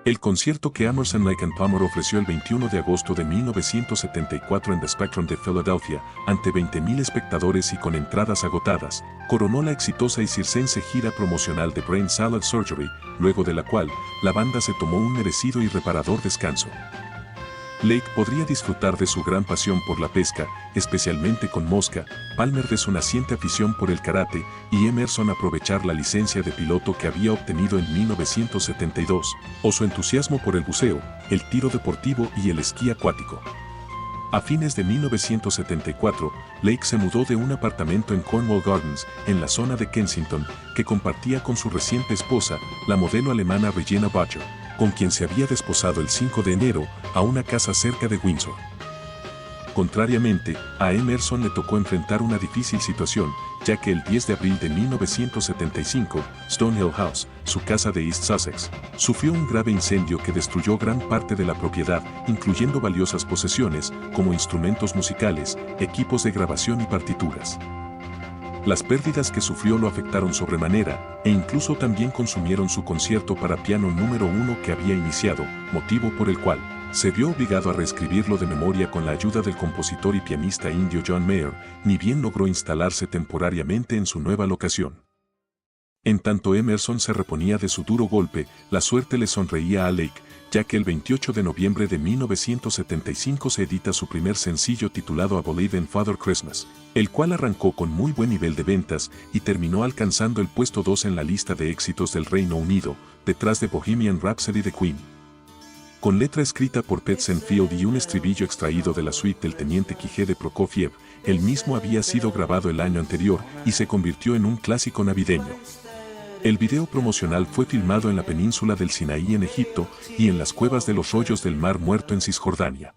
El concierto que Emerson, Lake and Palmer ofreció el 21 de agosto de 1974 en The Spectrum de Filadelfia, ante 20.000 espectadores y con entradas agotadas, coronó la exitosa y circense gira promocional de Brain Salad Surgery, luego de la cual, la banda se tomó un merecido y reparador descanso. Lake podría disfrutar de su gran pasión por la pesca, especialmente con mosca, Palmer de su naciente afición por el karate, y Emerson aprovechar la licencia de piloto que había obtenido en 1972, o su entusiasmo por el buceo, el tiro deportivo y el esquí acuático. A fines de 1974, Lake se mudó de un apartamento en Cornwall Gardens, en la zona de Kensington, que compartía con su reciente esposa, la modelo alemana Regina Butcher, con quien se había desposado el 5 de enero, a una casa cerca de Windsor. Contrariamente, a Emerson le tocó enfrentar una difícil situación, ya que el 10 de abril de 1975, Stonehill House, su casa de East Sussex, sufrió un grave incendio que destruyó gran parte de la propiedad, incluyendo valiosas posesiones, como instrumentos musicales, equipos de grabación y partituras. Las pérdidas que sufrió lo afectaron sobremanera, e incluso también consumieron su concierto para piano número 1 que había iniciado, motivo por el cual se vio obligado a reescribirlo de memoria con la ayuda del compositor y pianista indio John Mayer, ni bien logró instalarse temporariamente en su nueva locación. En tanto Emerson se reponía de su duro golpe, la suerte le sonreía a Lake, ya que el 28 de noviembre de 1975 se edita su primer sencillo titulado I Believe in Father Christmas, el cual arrancó con muy buen nivel de ventas y terminó alcanzando el puesto 2 en la lista de éxitos del Reino Unido, detrás de Bohemian Rhapsody de Queen. Con letra escrita por Pet Sematary y un estribillo extraído de la suite del Teniente Quijé de Prokofiev, el mismo había sido grabado el año anterior y se convirtió en un clásico navideño. El video promocional fue filmado en la península del Sinaí en Egipto y en las cuevas de los rollos del Mar Muerto en Cisjordania.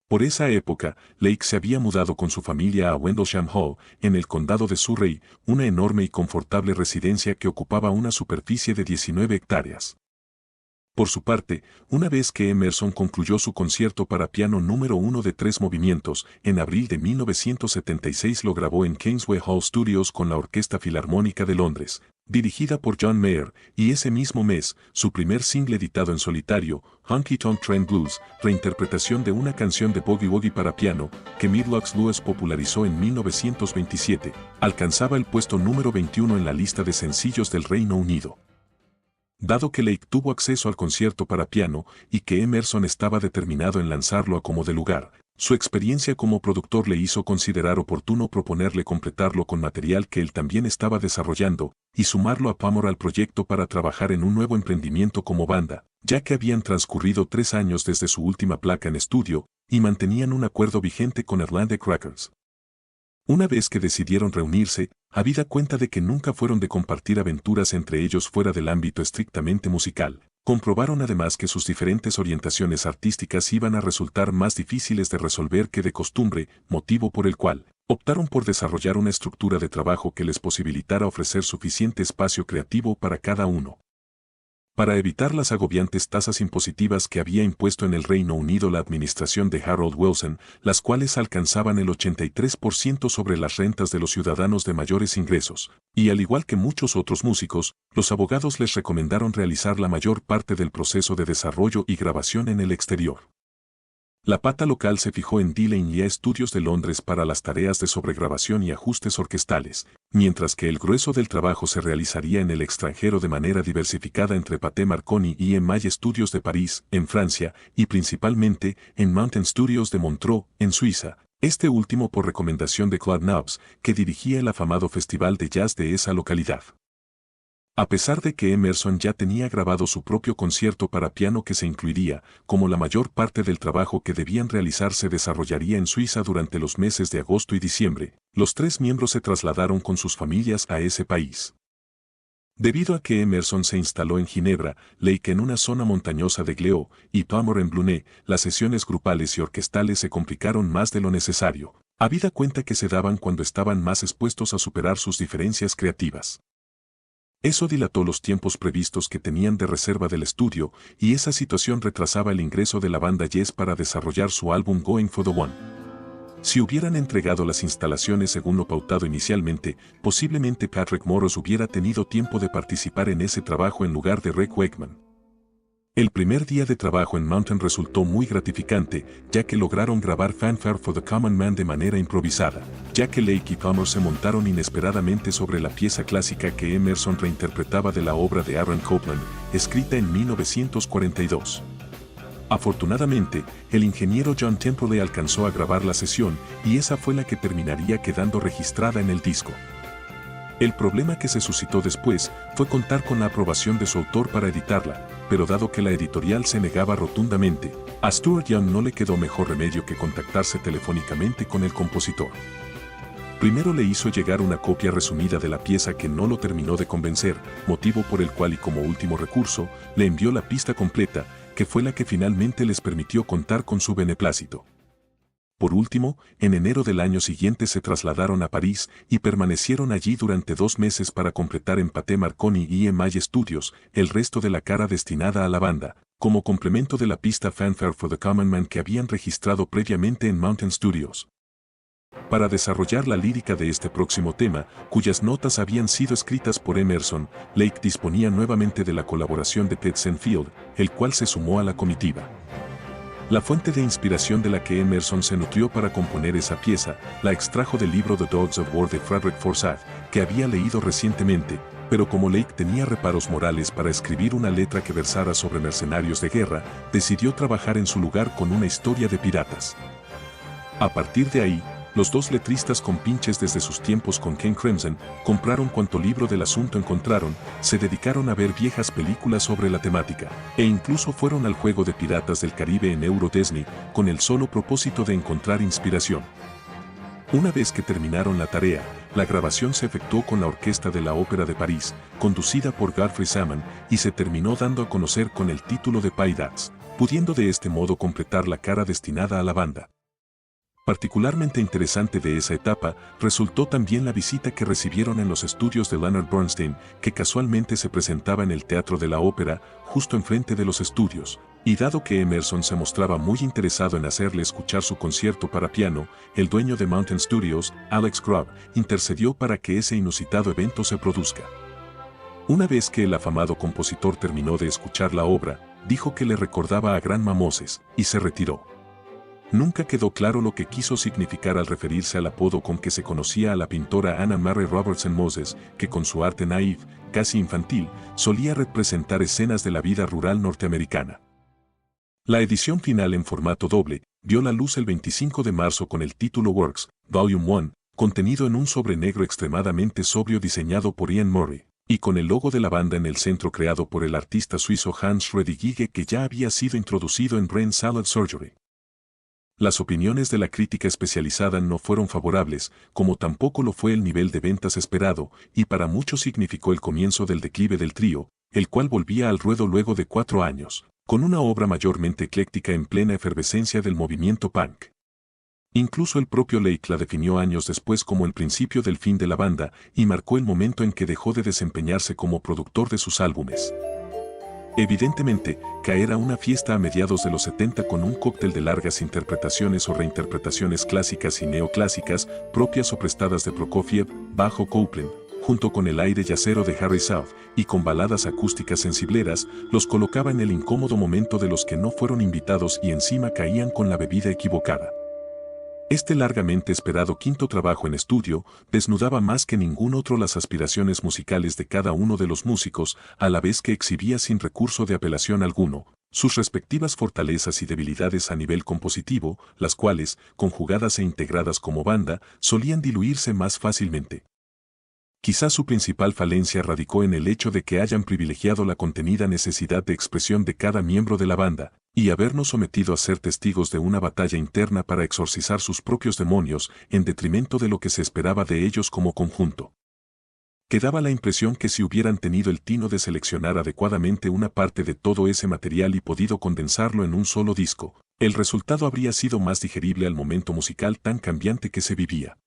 Por esa época, Lake se había mudado con su familia a Wendlesham Hall, en el condado de Surrey, una enorme y confortable residencia que ocupaba una superficie de 19 hectáreas. Por su parte, una vez que Emerson concluyó su concierto para piano número 1 de 3 movimientos, en abril de 1976 lo grabó en Kingsway Hall Studios con la Orquesta Filarmónica de Londres, dirigida por John Mayer, y ese mismo mes, su primer single editado en solitario, Honky Tonk Train Blues, reinterpretación de una canción de Boogie Woogie para piano, que Midlox Lewis popularizó en 1927, alcanzaba el puesto número 21 en la lista de sencillos del Reino Unido. Dado que Lake tuvo acceso al concierto para piano y que Emerson estaba determinado en lanzarlo a como de lugar, su experiencia como productor le hizo considerar oportuno proponerle completarlo con material que él también estaba desarrollando y sumarlo a Palmer al proyecto para trabajar en un nuevo emprendimiento como banda, ya que habían transcurrido 3 años desde su última placa en estudio y mantenían un acuerdo vigente con Atlantic Records. Una vez que decidieron reunirse, habida cuenta de que nunca fueron de compartir aventuras entre ellos fuera del ámbito estrictamente musical, comprobaron además que sus diferentes orientaciones artísticas iban a resultar más difíciles de resolver que de costumbre, motivo por el cual optaron por desarrollar una estructura de trabajo que les posibilitara ofrecer suficiente espacio creativo para cada uno. Para evitar las agobiantes tasas impositivas que había impuesto en el Reino Unido la administración de Harold Wilson, las cuales alcanzaban el 83% sobre las rentas de los ciudadanos de mayores ingresos, y al igual que muchos otros músicos, los abogados les recomendaron realizar la mayor parte del proceso de desarrollo y grabación en el exterior. La pata local se fijó en D-Lane y Studios de Londres para las tareas de sobregrabación y ajustes orquestales, mientras que el grueso del trabajo se realizaría en el extranjero de manera diversificada entre Pathé Marconi y EMI Studios de París, en Francia, y principalmente en Mountain Studios de Montreux, en Suiza, este último por recomendación de Claude Nobs, que dirigía el afamado festival de jazz de esa localidad. A pesar de que Emerson ya tenía grabado su propio concierto para piano que se incluiría, como la mayor parte del trabajo que debían realizar se desarrollaría en Suiza durante los meses de agosto y diciembre, los 3 miembros se trasladaron con sus familias a ese país. Debido a que Emerson se instaló en Ginebra, Lake en una zona montañosa de Gléo, y Palmer en Blunay, las sesiones grupales y orquestales se complicaron más de lo necesario, habida cuenta que se daban cuando estaban más expuestos a superar sus diferencias creativas. Eso dilató los tiempos previstos que tenían de reserva del estudio, y esa situación retrasaba el ingreso de la banda Yes para desarrollar su álbum Going for the One. Si hubieran entregado las instalaciones según lo pautado inicialmente, posiblemente Patrick Moros hubiera tenido tiempo de participar en ese trabajo en lugar de Rick Wakeman. El primer día de trabajo en Mountain resultó muy gratificante, ya que lograron grabar Fanfare for the Common Man de manera improvisada, ya que Lake y Palmer se montaron inesperadamente sobre la pieza clásica que Emerson reinterpretaba de la obra de Aaron Copland, escrita en 1942. Afortunadamente, el ingeniero John Temple alcanzó a grabar la sesión y esa fue la que terminaría quedando registrada en el disco. El problema que se suscitó después fue contar con la aprobación de su autor para editarla, pero dado que la editorial se negaba rotundamente, a Stuart Young no le quedó mejor remedio que contactarse telefónicamente con el compositor. Primero le hizo llegar una copia resumida de la pieza que no lo terminó de convencer, motivo por el cual y como último recurso, le envió la pista completa, que fue la que finalmente les permitió contar con su beneplácito. Por último, en enero del año siguiente se trasladaron a París y permanecieron allí durante 2 meses para completar en Pathé Marconi y EMI Studios el resto de la cara destinada a la banda, como complemento de la pista Fanfare for the Common Man que habían registrado previamente en Mountain Studios. Para desarrollar la lírica de este próximo tema, cuyas notas habían sido escritas por Emerson, Lake disponía nuevamente de la colaboración de Ted Zenfield, el cual se sumó a la comitiva. La fuente de inspiración de la que Emerson se nutrió para componer esa pieza, la extrajo del libro The Dogs of War de Frederick Forsyth, que había leído recientemente, pero como Lake tenía reparos morales para escribir una letra que versara sobre mercenarios de guerra, decidió trabajar en su lugar con una historia de piratas. A partir de ahí, los dos letristas compinches desde sus tiempos con Ken Crimson, compraron cuanto libro del asunto encontraron, se dedicaron a ver viejas películas sobre la temática, e incluso fueron al juego de Piratas del Caribe en Euro Disney, con el solo propósito de encontrar inspiración. Una vez que terminaron la tarea, la grabación se efectuó con la Orquesta de la Ópera de París, conducida por Godfrey Salmon, y se terminó dando a conocer con el título de Pirates, pudiendo de este modo completar la cara destinada a la banda. Particularmente interesante de esa etapa resultó también la visita que recibieron en los estudios de Leonard Bernstein, que casualmente se presentaba en el Teatro de la Ópera, justo enfrente de los estudios, y dado que Emerson se mostraba muy interesado en hacerle escuchar su concierto para piano, el dueño de Mountain Studios, Alex Grubb, intercedió para que ese inusitado evento se produzca. Una vez que el afamado compositor terminó de escuchar la obra, dijo que le recordaba a Gran Moses, y se retiró. Nunca quedó claro lo que quiso significar al referirse al apodo con que se conocía a la pintora Anna Mary Robertson Moses, que con su arte naïf, casi infantil, solía representar escenas de la vida rural norteamericana. La edición final en formato doble vio la luz el 25 de marzo con el título Works, Volume 1, contenido en un sobre negro extremadamente sobrio diseñado por Ian Murray, y con el logo de la banda en el centro creado por el artista suizo Hans Redigiege que ya había sido introducido en Brain Salad Surgery. Las opiniones de la crítica especializada no fueron favorables, como tampoco lo fue el nivel de ventas esperado, y para muchos significó el comienzo del declive del trío, el cual volvía al ruedo luego de 4 años, con una obra mayormente ecléctica en plena efervescencia del movimiento punk. Incluso el propio Lake la definió años después como el principio del fin de la banda, y marcó el momento en que dejó de desempeñarse como productor de sus álbumes. Evidentemente, caer a una fiesta a mediados de los 70 con un cóctel de largas interpretaciones o reinterpretaciones clásicas y neoclásicas, propias o prestadas de Prokofiev, bajo Copland, junto con el aire yacero de Harry South, y con baladas acústicas sensibleras, los colocaba en el incómodo momento de los que no fueron invitados y encima caían con la bebida equivocada. Este largamente esperado quinto trabajo en estudio desnudaba más que ningún otro las aspiraciones musicales de cada uno de los músicos, a la vez que exhibía sin recurso de apelación alguno, sus respectivas fortalezas y debilidades a nivel compositivo, las cuales, conjugadas e integradas como banda, solían diluirse más fácilmente. Quizás su principal falencia radicó en el hecho de que hayan privilegiado la contenida necesidad de expresión de cada miembro de la banda, y habernos sometido a ser testigos de una batalla interna para exorcizar sus propios demonios en detrimento de lo que se esperaba de ellos como conjunto. Quedaba la impresión que si hubieran tenido el tino de seleccionar adecuadamente una parte de todo ese material y podido condensarlo en un solo disco, el resultado habría sido más digerible al momento musical tan cambiante que se vivía.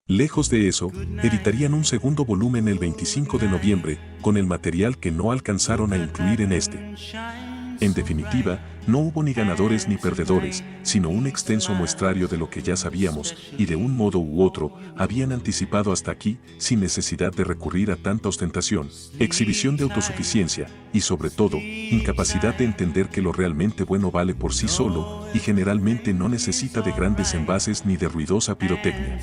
Lejos de eso, editarían un segundo volumen el 25 de noviembre, con el material que no alcanzaron a incluir en este. En definitiva, no hubo ni ganadores ni perdedores, sino un extenso muestrario de lo que ya sabíamos, y de un modo u otro, habían anticipado hasta aquí, sin necesidad de recurrir a tanta ostentación, exhibición de autosuficiencia, y sobre todo, incapacidad de entender que lo realmente bueno vale por sí solo, y generalmente no necesita de grandes envases ni de ruidosa pirotecnia.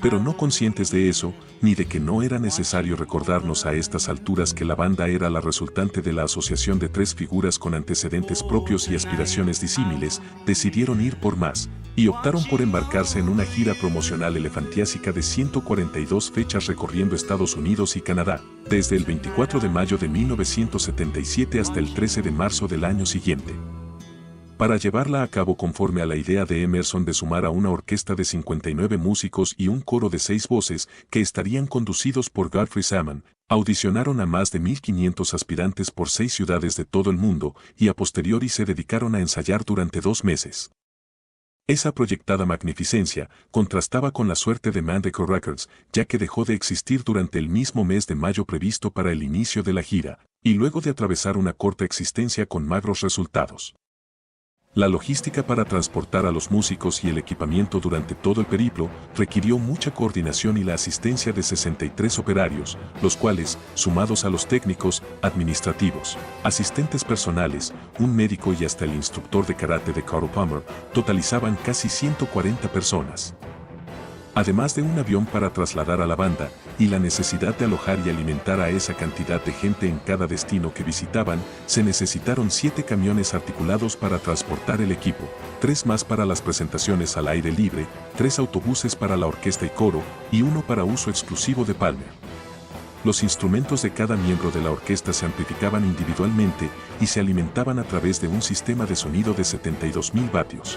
Pero no conscientes de eso, ni de que no era necesario recordarnos a estas alturas que la banda era la resultante de la asociación de tres figuras con antecedentes propios y aspiraciones disímiles, decidieron ir por más, y optaron por embarcarse en una gira promocional elefantiásica de 142 fechas recorriendo Estados Unidos y Canadá, desde el 24 de mayo de 1977 hasta el 13 de marzo del año siguiente. Para llevarla a cabo conforme a la idea de Emerson de sumar a una orquesta de 59 músicos y un coro de 6 voces que estarían conducidos por Godfrey Salmon, audicionaron a más de 1.500 aspirantes por 6 ciudades de todo el mundo y a posteriori se dedicaron a ensayar durante 2 meses. Esa proyectada magnificencia contrastaba con la suerte de Mandico Records, ya que dejó de existir durante el mismo mes de mayo previsto para el inicio de la gira, y luego de atravesar una corta existencia con magros resultados. La logística para transportar a los músicos y el equipamiento durante todo el periplo requirió mucha coordinación y la asistencia de 63 operarios, los cuales, sumados a los técnicos, administrativos, asistentes personales, un médico y hasta el instructor de karate de Carl Palmer, totalizaban casi 140 personas. Además de un avión para trasladar a la banda, y la necesidad de alojar y alimentar a esa cantidad de gente en cada destino que visitaban, se necesitaron 7 camiones articulados para transportar el equipo, 3 más para las presentaciones al aire libre, 3 autobuses para la orquesta y coro, y 1 para uso exclusivo de Palmer. Los instrumentos de cada miembro de la orquesta se amplificaban individualmente y se alimentaban a través de un sistema de sonido de 72.000 vatios.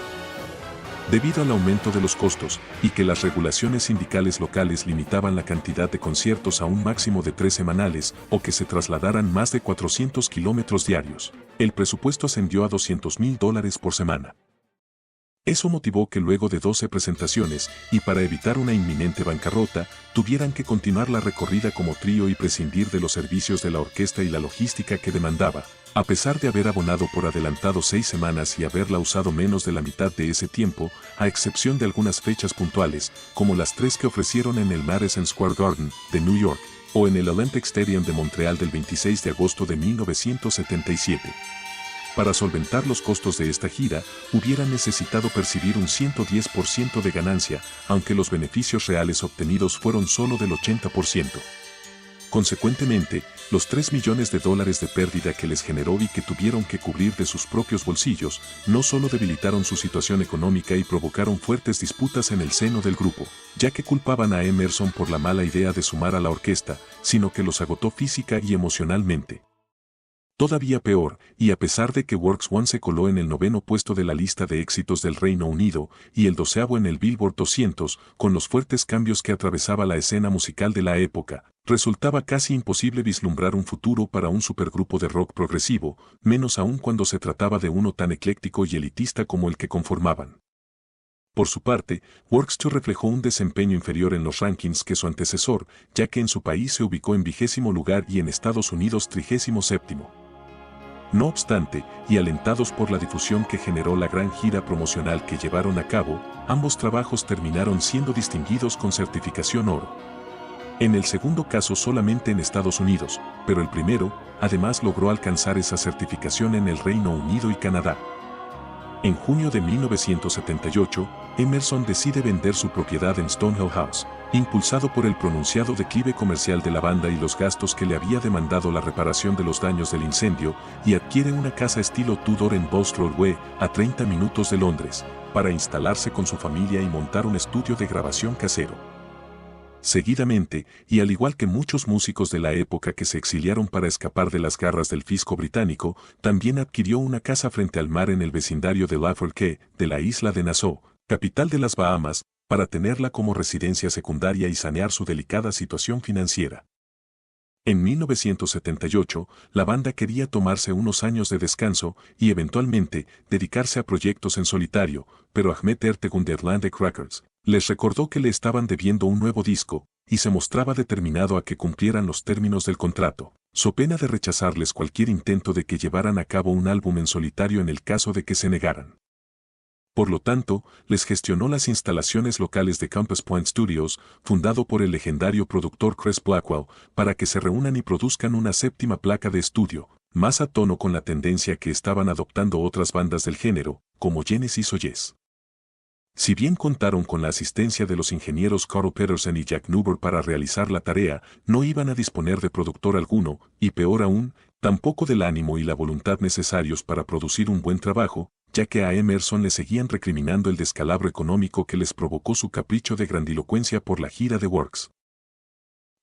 Debido al aumento de los costos y que las regulaciones sindicales locales limitaban la cantidad de conciertos a un máximo de 3 semanales o que se trasladaran más de 400 kilómetros diarios, el presupuesto ascendió a $200,000 por semana. Eso motivó que luego de 12 presentaciones, y para evitar una inminente bancarrota, tuvieran que continuar la recorrida como trío y prescindir de los servicios de la orquesta y la logística que demandaba, a pesar de haber abonado por adelantado 6 semanas y haberla usado menos de la mitad de ese tiempo, a excepción de algunas fechas puntuales, como las 3 que ofrecieron en el Madison Square Garden de New York, o en el Olympic Stadium de Montreal del 26 de agosto de 1977. Para solventar los costos de esta gira, hubieran necesitado percibir un 110% de ganancia, aunque los beneficios reales obtenidos fueron solo del 80%. Consecuentemente, los $3 millones de pérdida que les generó y que tuvieron que cubrir de sus propios bolsillos, no solo debilitaron su situación económica y provocaron fuertes disputas en el seno del grupo, ya que culpaban a Emerson por la mala idea de sumar a la orquesta, sino que los agotó física y emocionalmente. Todavía peor, y a pesar de que Works One se coló en el 9º puesto de la lista de éxitos del Reino Unido y el 12º en el Billboard 200, con los fuertes cambios que atravesaba la escena musical de la época, resultaba casi imposible vislumbrar un futuro para un supergrupo de rock progresivo, menos aún cuando se trataba de uno tan ecléctico y elitista como el que conformaban. Por su parte, Works 2 reflejó un desempeño inferior en los rankings que su antecesor, ya que en su país se ubicó en 20º lugar y en Estados Unidos 37º. No obstante, y alentados por la difusión que generó la gran gira promocional que llevaron a cabo, ambos trabajos terminaron siendo distinguidos con certificación oro. En el segundo caso solamente en Estados Unidos, pero el primero, además logró alcanzar esa certificación en el Reino Unido y Canadá. En junio de 1978, Emerson decide vender su propiedad en Stonehill House, impulsado por el pronunciado declive comercial de la banda y los gastos que le había demandado la reparación de los daños del incendio, y adquiere una casa estilo Tudor en Bulstrode Way, a 30 minutos de Londres, para instalarse con su familia y montar un estudio de grabación casero. Seguidamente, y al igual que muchos músicos de la época que se exiliaron para escapar de las garras del fisco británico, también adquirió una casa frente al mar en el vecindario de Lafayette Cay, de la isla de Nassau, capital de las Bahamas, para tenerla como residencia secundaria y sanear su delicada situación financiera. En 1978, la banda quería tomarse unos años de descanso y eventualmente dedicarse a proyectos en solitario, pero Ahmet Ertegun de Atlantic Records les recordó que le estaban debiendo un nuevo disco y se mostraba determinado a que cumplieran los términos del contrato, so pena de rechazarles cualquier intento de que llevaran a cabo un álbum en solitario en el caso de que se negaran. Por lo tanto, les gestionó las instalaciones locales de Compass Point Studios, fundado por el legendario productor Chris Blackwell, para que se reúnan y produzcan una séptima placa de estudio, más a tono con la tendencia que estaban adoptando otras bandas del género, como Genesis o Yes. Si bien contaron con la asistencia de los ingenieros Carl Peterson y Jack Newber para realizar la tarea, no iban a disponer de productor alguno, y peor aún, tampoco del ánimo y la voluntad necesarios para producir un buen trabajo, ya que a Emerson le seguían recriminando el descalabro económico que les provocó su capricho de grandilocuencia por la gira de Works.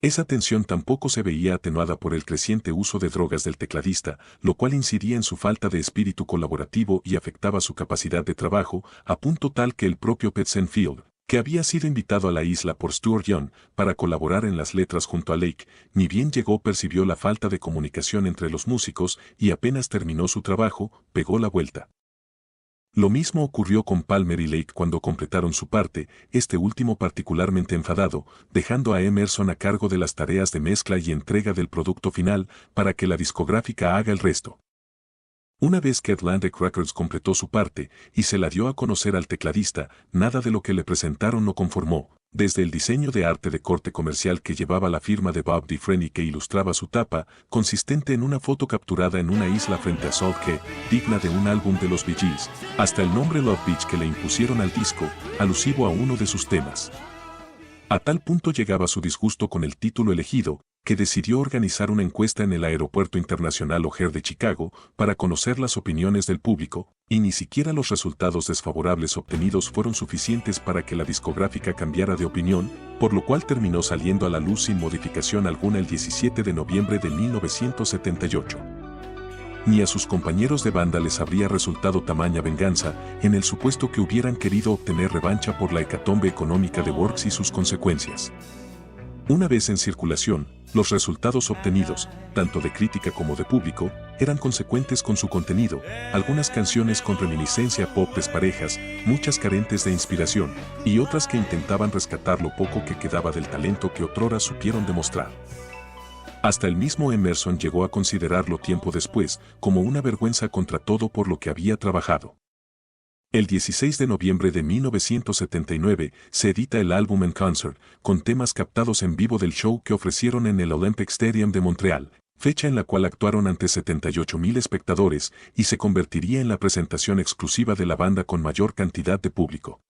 Esa tensión tampoco se veía atenuada por el creciente uso de drogas del tecladista, lo cual incidía en su falta de espíritu colaborativo y afectaba su capacidad de trabajo, a punto tal que el propio Pet Field, que había sido invitado a la isla por Stuart Young para colaborar en las letras junto a Lake, ni bien llegó percibió la falta de comunicación entre los músicos y apenas terminó su trabajo, pegó la vuelta. Lo mismo ocurrió con Palmer y Lake cuando completaron su parte, este último particularmente enfadado, dejando a Emerson a cargo de las tareas de mezcla y entrega del producto final para que la discográfica haga el resto. Una vez que Atlantic Records completó su parte y se la dio a conocer al tecladista, nada de lo que le presentaron lo conformó, desde el diseño de arte de corte comercial que llevaba la firma de Bob DiFreni que ilustraba su tapa, consistente en una foto capturada en una isla frente a Salt Cay, digna de un álbum de los Bee Gees, hasta el nombre Love Beach que le impusieron al disco, alusivo a uno de sus temas. A tal punto llegaba su disgusto con el título elegido, que decidió organizar una encuesta en el Aeropuerto Internacional O'Hare de Chicago para conocer las opiniones del público, y ni siquiera los resultados desfavorables obtenidos fueron suficientes para que la discográfica cambiara de opinión, por lo cual terminó saliendo a la luz sin modificación alguna el 17 de noviembre de 1978. Ni a sus compañeros de banda les habría resultado tamaña venganza, en el supuesto que hubieran querido obtener revancha por la hecatombe económica de Works y sus consecuencias. Una vez en circulación, los resultados obtenidos, tanto de crítica como de público, eran consecuentes con su contenido, algunas canciones con reminiscencia pop desparejas, muchas carentes de inspiración, y otras que intentaban rescatar lo poco que quedaba del talento que otrora supieron demostrar. Hasta el mismo Emerson llegó a considerarlo tiempo después como una vergüenza contra todo por lo que había trabajado. El 16 de noviembre de 1979 se edita el álbum En Concert, con temas captados en vivo del show que ofrecieron en el Olympic Stadium de Montreal, fecha en la cual actuaron ante 78,000 espectadores y se convertiría en la presentación exclusiva de la banda con mayor cantidad de público.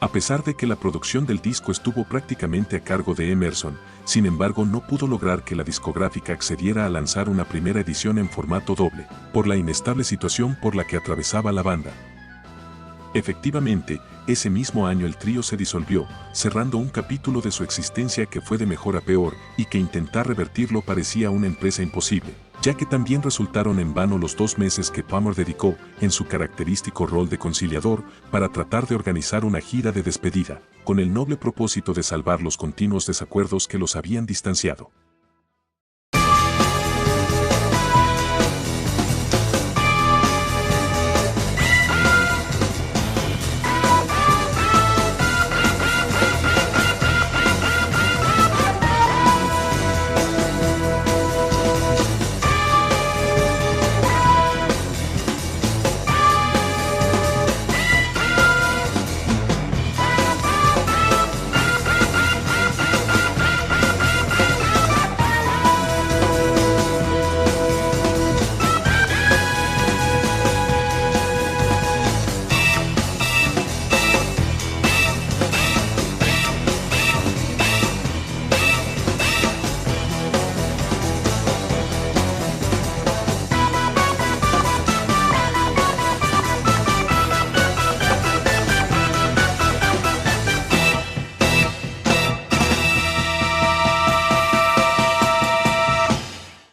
A pesar de que la producción del disco estuvo prácticamente a cargo de Emerson, sin embargo no pudo lograr que la discográfica accediera a lanzar una primera edición en formato doble, por la inestable situación por la que atravesaba la banda. Efectivamente, ese mismo año el trío se disolvió, cerrando un capítulo de su existencia que fue de mejor a peor y que intentar revertirlo parecía una empresa imposible, ya que también resultaron en vano los 2 meses que Palmer dedicó, en su característico rol de conciliador, para tratar de organizar una gira de despedida, con el noble propósito de salvar los continuos desacuerdos que los habían distanciado.